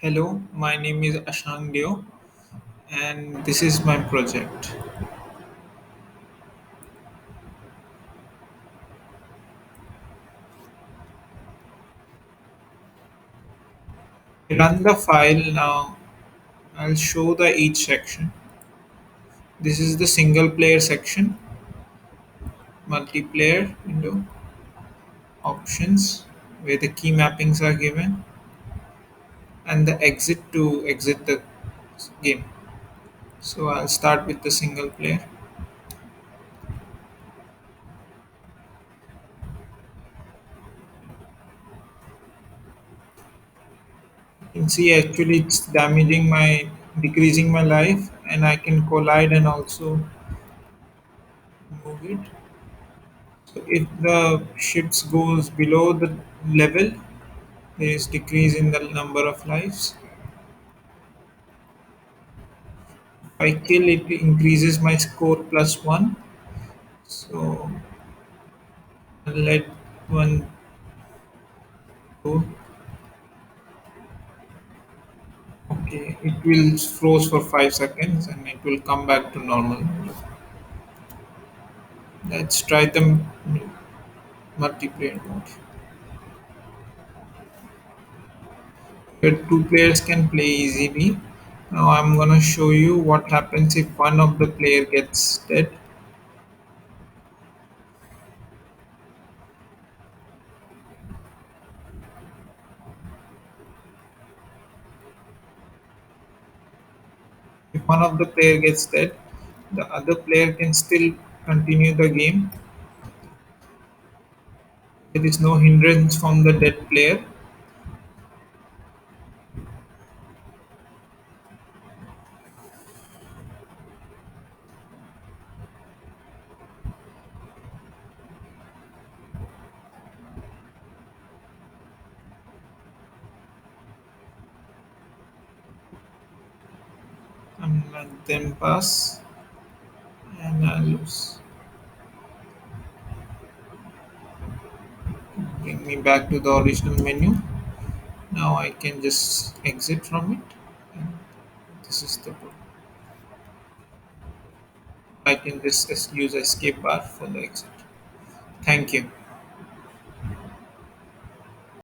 Hello, my name is Ashang Deo and this is my project. Run the file now. I'll show the each section. This is the single player section, multiplayer window, options where the key mappings are given, and the exit to exit the game. So I'll start with the single player. You can see actually it's damaging my decreasing my life and I can collide and also move it. So if the ships goes below the level, there is decrease in the number of lives. If I kill it, increases my score plus one. So I'll let one go. Okay, it will froze for 5 seconds and it will come back to normal. Let's try the multiplayer mode. Where two players can play easily. Now I'm gonna show you what happens if one of the player gets dead. If one of the player gets dead, the other player can still continue the game. There is no hindrance from the dead player. And let them pass and I lose. Bring me back to the original menu. Now I can just exit from it. And this is the I can just use escape bar for the exit. Thank you.